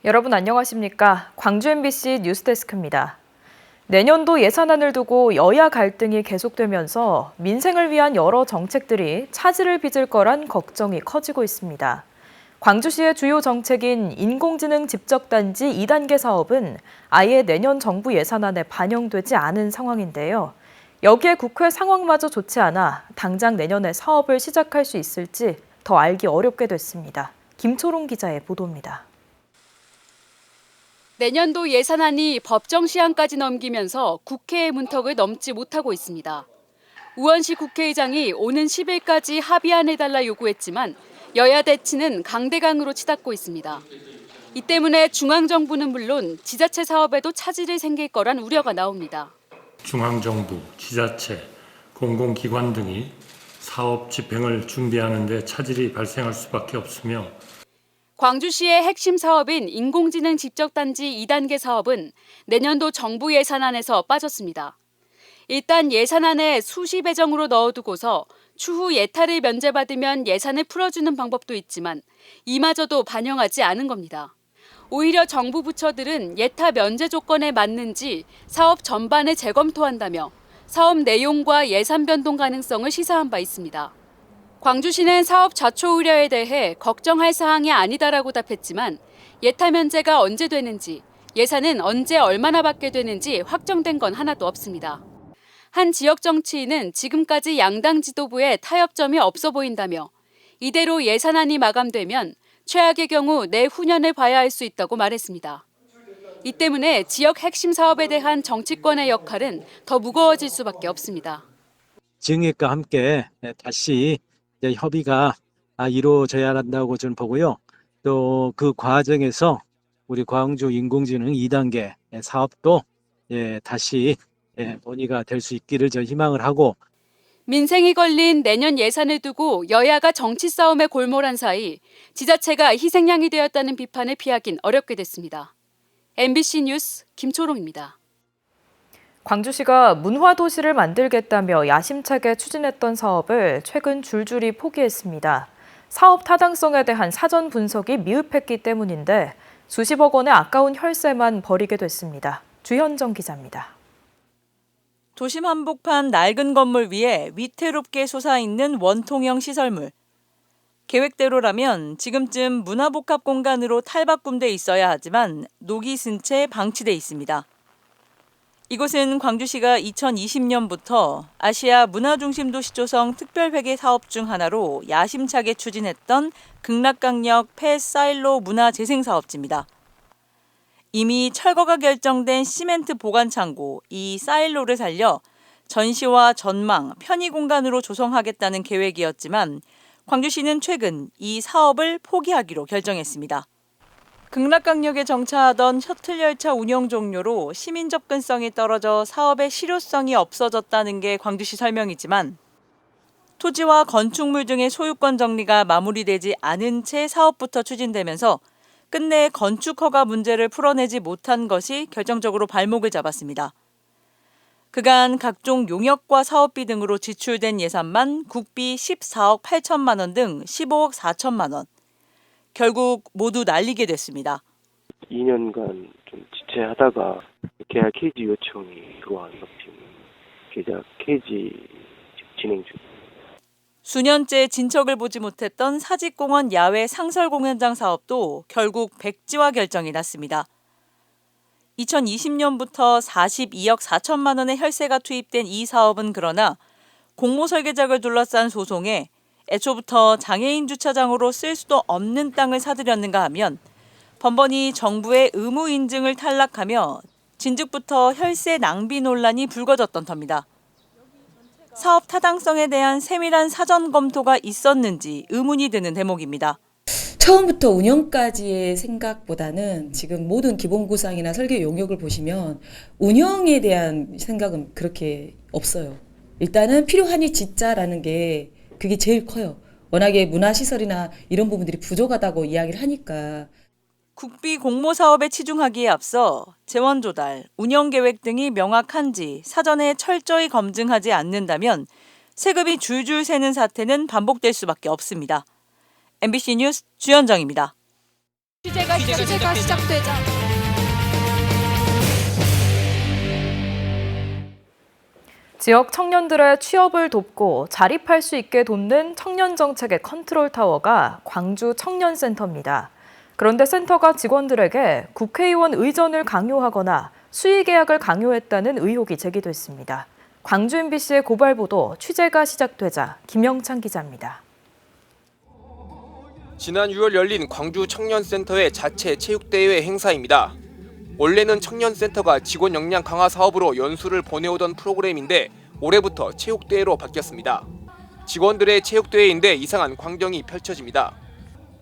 여러분 안녕하십니까? 광주 MBC 뉴스데스크입니다. 내년도 예산안을 두고 여야 갈등이 계속되면서 민생을 위한 여러 정책들이 차질을 빚을 거란 걱정이 커지고 있습니다. 광주시의 주요 정책인 인공지능 집적단지 2단계 사업은 아예 내년 정부 예산안에 반영되지 않은 상황인데요. 여기에 국회 상황마저 좋지 않아 당장 내년에 사업을 시작할 수 있을지 더 알기 어렵게 됐습니다. 김초롱 기자의 보도입니다. 내년도 예산안이 법정 시한까지 넘기면서 국회의 문턱을 넘지 못하고 있습니다. 우원식 국회의장이 오는 10일까지 합의안해달라 요구했지만 여야 대치는 강대강으로 치닫고 있습니다. 이 때문에 중앙정부는 물론 지자체 사업에도 차질이 생길 거란 우려가 나옵니다. 중앙정부, 지자체, 공공기관 등이 사업 집행을 준비하는 데 차질이 발생할 수밖에 없으며 광주시의 핵심 사업인 인공지능 집적단지 2단계 사업은 내년도 정부 예산안에서 빠졌습니다. 일단 예산안에 수시 배정으로 넣어두고서 추후 예타를 면제받으면 예산을 풀어주는 방법도 있지만 이마저도 반영하지 않은 겁니다. 오히려 정부 부처들은 예타 면제 조건에 맞는지 사업 전반을 재검토한다며 사업 내용과 예산 변동 가능성을 시사한 바 있습니다. 광주시는 사업 좌초 우려에 대해 걱정할 사항이 아니다라고 답했지만 예타 면제가 언제 되는지, 예산은 언제 얼마나 받게 되는지 확정된 건 하나도 없습니다. 한 지역 정치인은 지금까지 양당 지도부에 타협점이 없어 보인다며 이대로 예산안이 마감되면 최악의 경우 내후년을 봐야 할 수 있다고 말했습니다. 이 때문에 지역 핵심 사업에 대한 정치권의 역할은 더 무거워질 수밖에 없습니다. 증액과 함께 다시 협의가 이루어져야 한다고 저는 보고요. 또 그 과정에서 우리 광주 인공지능 2단계 사업도 다시 논의가 될 수 있기를 저 희망을 하고 민생이 걸린 내년 예산을 두고 여야가 정치 싸움에 골몰한 사이 지자체가 희생양이 되었다는 비판을 피하긴 어렵게 됐습니다. MBC 뉴스 김초롱입니다. 광주시가 문화도시를 만들겠다며 야심차게 추진했던 사업을 최근 줄줄이 포기했습니다. 사업 타당성에 대한 사전 분석이 미흡했기 때문인데 수십억 원의 아까운 혈세만 버리게 됐습니다. 주현정 기자입니다. 도심 한복판 낡은 건물 위에 위태롭게 솟아있는 원통형 시설물. 계획대로라면 지금쯤 문화복합공간으로 탈바꿈돼 있어야 하지만 녹이 쓴 채 방치돼 있습니다. 이곳은 광주시가 2020년부터 아시아 문화중심도시 조성 특별회계 사업 중 하나로 야심차게 추진했던 극락강역 폐사일로 문화재생사업지입니다. 이미 철거가 결정된 시멘트 보관창고 이 사일로를 살려 전시와 전망, 편의 공간으로 조성하겠다는 계획이었지만 광주시는 최근 이 사업을 포기하기로 결정했습니다. 극락강역에 정차하던 셔틀열차 운영 종료로 시민 접근성이 떨어져 사업의 실효성이 없어졌다는 게 광주시 설명이지만 토지와 건축물 등의 소유권 정리가 마무리되지 않은 채 사업부터 추진되면서 끝내 건축 허가 문제를 풀어내지 못한 것이 결정적으로 발목을 잡았습니다. 그간 각종 용역과 사업비 등으로 지출된 예산만 국비 14억 8천만 원 등 15억 4천만 원. 결국 모두 날리게 됐습니다. 2년간 좀 지체하다가 계약 해지 요청이 들어와서 지금 계약 해지 진행 중. 수년째 진척을 보지 못했던 사직공원 야외 상설공연장 사업도 결국 백지화 결정이 났습니다. 2020년부터 42억 4천만 원의 혈세가 투입된 이 사업은 그러나 공모 설계작을 둘러싼 소송에 애초부터 장애인 주차장으로 쓸 수도 없는 땅을 사들였는가 하면 번번이 정부의 의무 인증을 탈락하며 진즉부터 혈세 낭비 논란이 불거졌던 터입니다. 사업 타당성에 대한 세밀한 사전 검토가 있었는지 의문이 드는 대목입니다. 처음부터 운영까지의 생각보다는 지금 모든 기본 구상이나 설계 용역을 보시면 운영에 대한 생각은 그렇게 없어요. 일단은 필요하니 짓자라는 게 그게 제일 커요. 워낙에 문화시설이나 이런 부분들이 부족하다고 이야기를 하니까. 국비 공모 사업에 치중하기에 앞서 재원 조달, 운영 계획 등이 명확한지 사전에 철저히 검증하지 않는다면 세금이 줄줄 새는 사태는 반복될 수밖에 없습니다. MBC 뉴스 주현정입니다. 취재가 시작되자 지역 청년들의 취업을 돕고 자립할 수 있게 돕는 청년 정책의 컨트롤 타워가 광주 청년센터입니다. 그런데 센터가 직원들에게 국회의원 의전을 강요하거나 수의 계약을 강요했다는 의혹이 제기됐습니다. 광주 MBC의 고발 보도 취재가 시작되자 김영찬 기자입니다. 지난 6월 열린 광주 청년센터의 자체 체육대회 행사입니다. 원래는 청년센터가 직원 역량 강화 사업으로 연수를 보내오던 프로그램인데 올해부터 체육대회로 바뀌었습니다. 직원들의 체육대회인데 이상한 광경이 펼쳐집니다.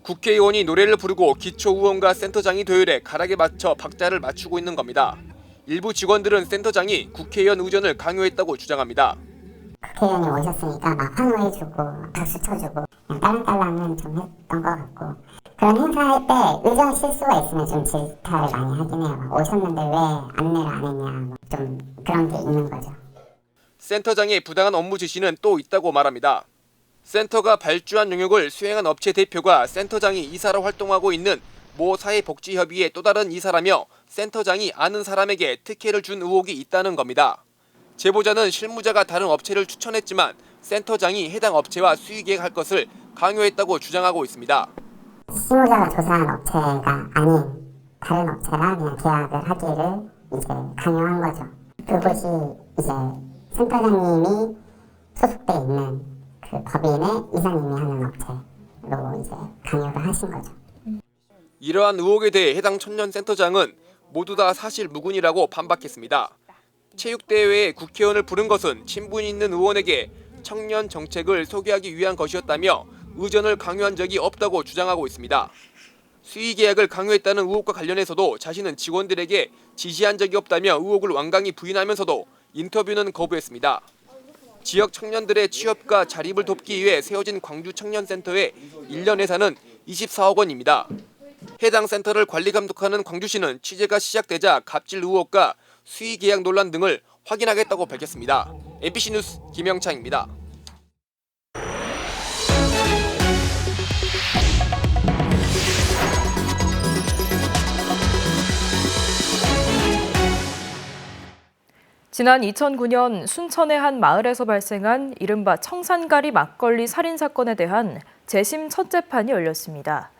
국회의원이 노래를 부르고 기초의원과 센터장이 도열해 가락에 맞춰 박자를 맞추고 있는 겁니다. 일부 직원들은 센터장이 국회의원 의전을 강요했다고 주장합니다. 국회의원이 오셨으니까 막 환호해주고 박수 쳐주고 딸랑딸랑은 좀 했던 것 같고, 그런 행사할 때 의전 실수가 있으면 좀 질타를 많이 하긴 해요. 오셨는데 왜 안내를 안 했냐, 좀 그런 게 있는 거죠. 센터장의 부당한 업무 지시는 또 있다고 말합니다. 센터가 발주한 용역을 수행한 업체 대표가 센터장이 이사로 활동하고 있는 모 사회복지협의회 또 다른 이사라며 센터장이 아는 사람에게 특혜를 준 의혹이 있다는 겁니다. 제보자는 실무자가 다른 업체를 추천했지만 센터장이 해당 업체와 수의계약할 것을 강요했다고 주장하고 있습니다. 실무자가 조사한 업체가 아닌 다른 업체랑 그냥 계약을 하기를 이제 강요한 거죠. 그곳이 이제 센터장님이 소속돼 있는 그 법인의 이사님이 하는 업체로 이제 강요를 하신 거죠. 이러한 의혹에 대해 해당 청년센터장은 모두 다 사실무근이라고 반박했습니다. 체육대회에 국회의원을 부른 것은 친분 있는 의원에게 청년 정책을 소개하기 위한 것이었다며 의전을 강요한 적이 없다고 주장하고 있습니다. 수의 계약을 강요했다는 의혹과 관련해서도 자신은 직원들에게 지시한 적이 없다며 의혹을 완강히 부인하면서도 인터뷰는 거부했습니다. 지역 청년들의 취업과 자립을 돕기 위해 세워진 광주 청년센터의 1년 예산은 24억 원입니다. 해당 센터를 관리 감독하는 광주시는 취재가 시작되자 갑질 의혹과 수의 계약 논란 등을 확인하겠다고 밝혔습니다. MBC 뉴스 김영창입니다. 지난 2009년 순천의 한 마을에서 발생한 이른바 청산가리 막걸리 살인 사건에 대한 재심 첫 재판이 열렸습니다.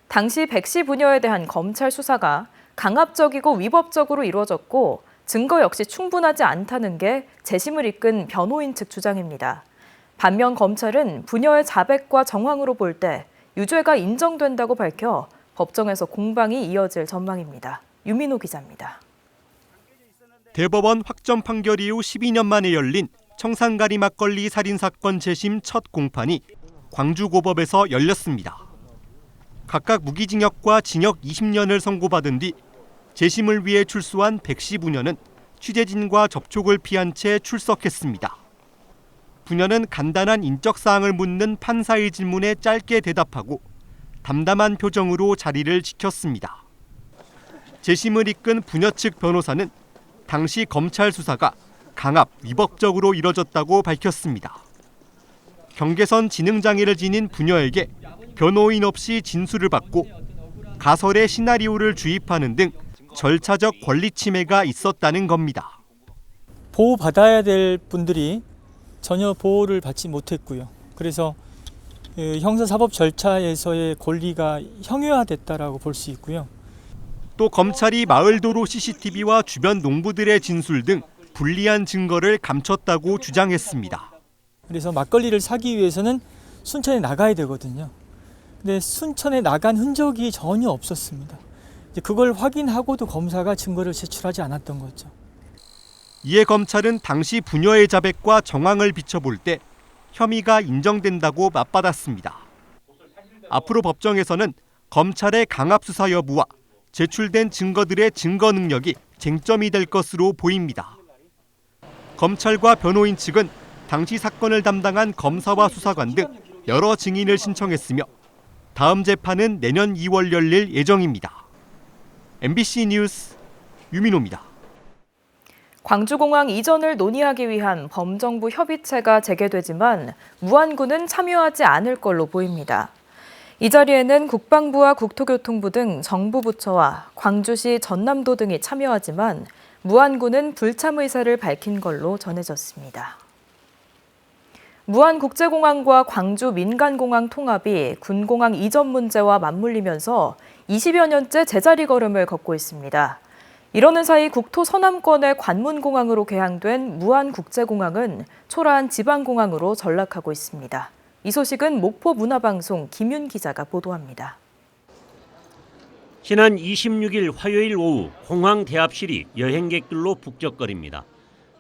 당시 백 씨 부녀에 대한 검찰 수사가 강압적이고 위법적으로 이루어졌고 증거 역시 충분하지 않다는 게 재심을 이끈 변호인 측 주장입니다. 반면 검찰은 부녀의 자백과 정황으로 볼 때 유죄가 인정된다고 밝혀 법정에서 공방이 이어질 전망입니다. 유민호 기자입니다. 대법원 확정 판결 이후 12년 만에 열린 청산가리 막걸리 살인사건 재심 첫 공판이 광주고법에서 열렸습니다. 각각 무기징역과 징역 20년을 선고받은 뒤 재심을 위해 출소한 백 씨 부녀는 취재진과 접촉을 피한 채 출석했습니다. 부녀는 간단한 인적사항을 묻는 판사의 질문에 짧게 대답하고 담담한 표정으로 자리를 지켰습니다. 재심을 이끈 부녀 측 변호사는 당시 검찰 수사가 강압, 위법적으로 이뤄졌다고 밝혔습니다. 경계선 지능장애를 지닌 부녀에게 변호인 없이 진술을 받고 가설의 시나리오를 주입하는 등 절차적 권리 침해가 있었다는 겁니다. 보호받아야 될 분들이 전혀 보호를 받지 못했고요. 그래서 형사사법 절차에서의 권리가 형해화됐다라고 볼 수 있고요. 또 검찰이 마을도로 CCTV와 주변 농부들의 진술 등 불리한 증거를 감췄다고 주장했습니다. 그래서 막걸리를 사기 위해서는 순천에 나가야 되거든요. 근데 순천에 나간 흔적이 전혀 없었습니다. 그걸 확인하고도 검사가 증거를 제출하지 않았던 거죠. 이에 검찰은 당시 부녀의 자백과 정황을 비춰볼 때 혐의가 인정된다고 맞받았습니다. 앞으로 법정에서는 검찰의 강압 수사 여부와 제출된 증거들의 증거 능력이 쟁점이 될 것으로 보입니다. 검찰과 변호인 측은 당시 사건을 담당한 검사와 수사관 등 여러 증인을 신청했으며 다음 재판은 내년 2월 열릴 예정입니다. MBC 뉴스 유민호입니다. 광주공항 이전을 논의하기 위한 범정부 협의체가 재개되지만 무안군은 참여하지 않을 걸로 보입니다. 이 자리에는 국방부와 국토교통부 등 정부 부처와 광주시 전남도 등이 참여하지만 무안군은 불참 의사를 밝힌 걸로 전해졌습니다. 무안국제공항과 광주 민간공항 통합이 군공항 이전 문제와 맞물리면서 20여 년째 제자리 걸음을 걷고 있습니다. 이러는 사이 국토 서남권의 관문공항으로 개항된 무안국제공항은 초라한 지방공항으로 전락하고 있습니다. 이 소식은 목포문화방송 김윤 기자가 보도합니다. 지난 26일 화요일 오후 공항 대합실이 여행객들로 북적거립니다.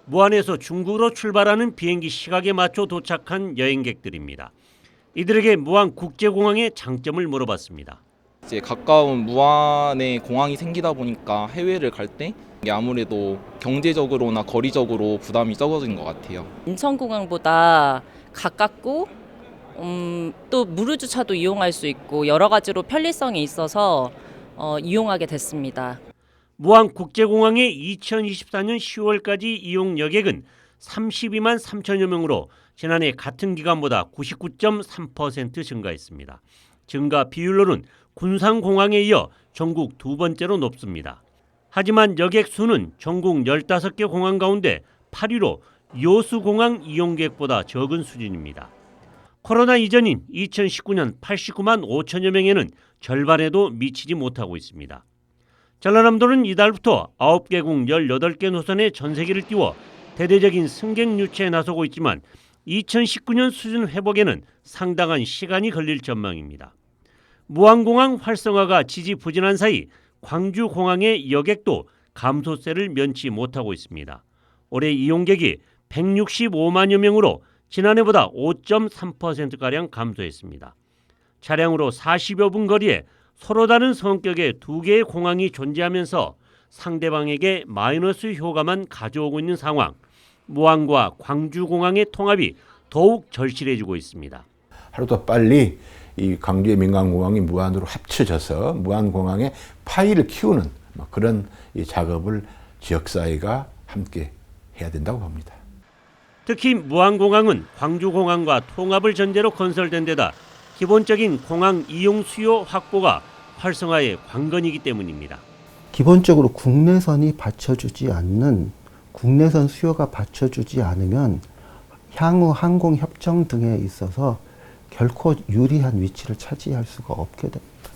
무안에서 중국으로 출발하는 비행기 시각에 맞춰 도착한 여행객들입니다. 이들에게 무안국제공항의 장점을 물어봤습니다. 이제 가까운 무안에 공항이 생기다 보니까 해외를 갈 때 아무래도 경제적으로나 거리적으로 부담이 적어진 것 같아요. 인천공항보다 가깝고 또 무르주차도 이용할 수 있고 여러 가지로 편리성이 있어서 이용하게 됐습니다. 무안국제공항의 2024년 10월까지 이용 여객은 32만 3천여 명으로 지난해 같은 기간보다 99.3% 증가했습니다. 증가 비율로는 군산공항에 이어 전국 두 번째로 높습니다. 하지만 여객 수는 전국 15개 공항 가운데 8위로 여수공항 이용객보다 적은 수준입니다. 코로나 이전인 2019년 89만 5천여 명에는 절반에도 미치지 못하고 있습니다. 전라남도는 이달부터 9개국 18개 노선의 전세기를 띄워 대대적인 승객 유치에 나서고 있지만 2019년 수준 회복에는 상당한 시간이 걸릴 전망입니다. 무안공항 활성화가 지지부진한 사이 광주공항의 여객도 감소세를 면치 못하고 있습니다. 올해 이용객이 165만여 명으로 지난해보다 5.3%가량 감소했습니다. 차량으로 40여 분 거리에 서로 다른 성격의 두 개의 공항이 존재하면서 상대방에게 마이너스 효과만 가져오고 있는 상황. 무안과 광주공항의 통합이 더욱 절실해지고 있습니다. 하루 더 빨리 이 광주의 민간공항이 무안으로 합쳐져서 무안공항의 파이를 키우는 그런 이 작업을 지역사회가 함께 해야 된다고 봅니다. 특히 무안공항은 광주공항과 통합을 전제로 건설된 데다 기본적인 공항 이용 수요 확보가 활성화의 관건이기 때문입니다. 기본적으로 국내선이 받쳐주지 않는 국내선 수요가 받쳐주지 않으면 향후 항공협정 등에 있어서 결코 유리한 위치를 차지할 수가 없게 됩니다.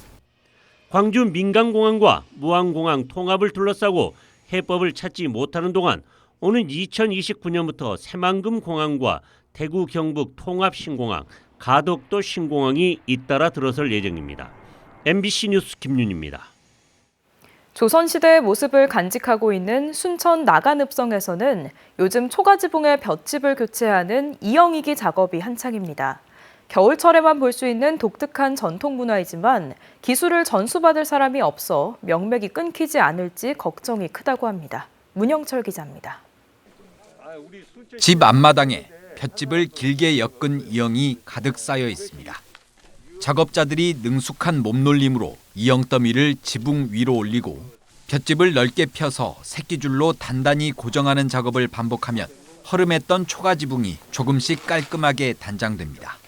광주 민간공항과 무안공항 통합을 둘러싸고 해법을 찾지 못하는 동안 오는 2029년부터 새만금 공항과 대구 경북 통합 신공항, 가덕도 신공항이 잇따라 들어설 예정입니다. MBC 뉴스 김윤입니다. 조선시대의 모습을 간직하고 있는 순천 나간읍성에서는 요즘 초가지붕의 볏짚을 교체하는 이영이기 작업이 한창입니다. 겨울철에만 볼 수 있는 독특한 전통 문화이지만 기술을 전수받을 사람이 없어 명맥이 끊기지 않을지 걱정이 크다고 합니다. 문영철 기자입니다. 집 앞마당에 볏짚을 길게 엮은 이영이 가득 쌓여 있습니다. 작업자들이 능숙한 몸놀림으로 이영더미를 지붕 위로 올리고 볏짚을 넓게 펴서 새끼줄로 단단히 고정하는 작업을 반복하면 허름했던 초가지붕이 조금씩 깔끔하게 단장됩니다.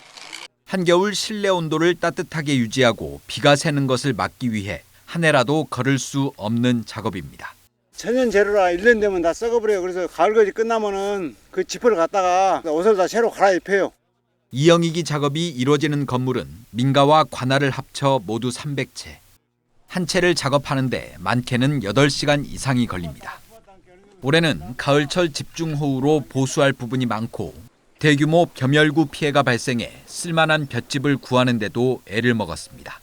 한겨울 실내 온도를 따뜻하게 유지하고 비가 새는 것을 막기 위해 한 해라도 걸을 수 없는 작업입니다. 천연 재료라 1년 되면 다 썩어버려요. 그래서 가을거지 끝나면은 그 지퍼를 갖다가 옷을 다 새로 갈아입혀요. 이영이기 작업이 이루어지는 건물은 민가와 관할을 합쳐 모두 300채. 한 채를 작업하는데 많게는 8시간 이상이 걸립니다. 올해는 가을철 집중호우로 보수할 부분이 많고 대규모 벼멸구 피해가 발생해 쓸만한 볏짚을 구하는데도 애를 먹었습니다.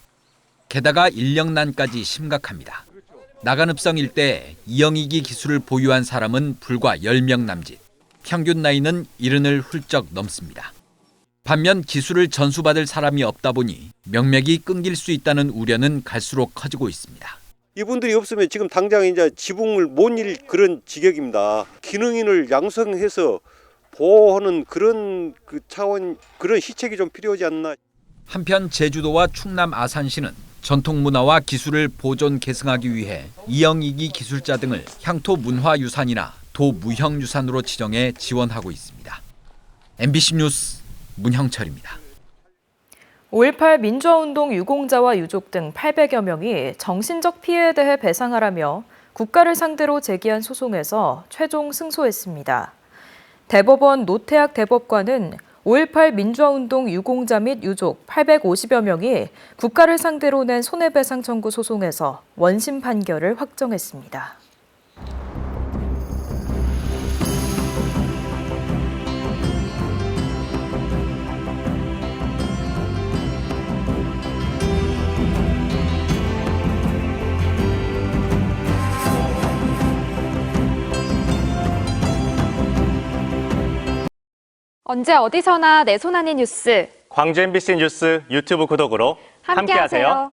게다가 인력난까지 심각합니다. 나간읍성 일대에 이영이기 기술을 보유한 사람은 불과 10명 남짓. 평균 나이는 70을 훌쩍 넘습니다. 반면 기술을 전수받을 사람이 없다 보니 명맥이 끊길 수 있다는 우려는 갈수록 커지고 있습니다. 이분들이 없으면 지금 당장 이제 지붕을 못 일 그런 지경입니다. 기능인을 양성해서 보호하는 그런 차원, 그런 시책이 좀 필요하지 않나. 한편 제주도와 충남 아산시는 전통문화와 기술을 보존 계승하기 위해 이영이기 기술자 등을 향토문화유산이나 도무형유산으로 지정해 지원하고 있습니다. MBC 뉴스 문형철입니다. 5.18 민주화운동 유공자와 유족 등 800여 명이 정신적 피해에 대해 배상하라며 국가를 상대로 제기한 소송에서 최종 승소했습니다. 대법원 노태학 대법관은 5.18 민주화운동 유공자 및 유족 850여 명이 국가를 상대로 낸 손해배상 청구 소송에서 원심 판결을 확정했습니다. 언제 어디서나 내 손 안의 뉴스. 광주 MBC 뉴스 유튜브 구독으로 함께하세요.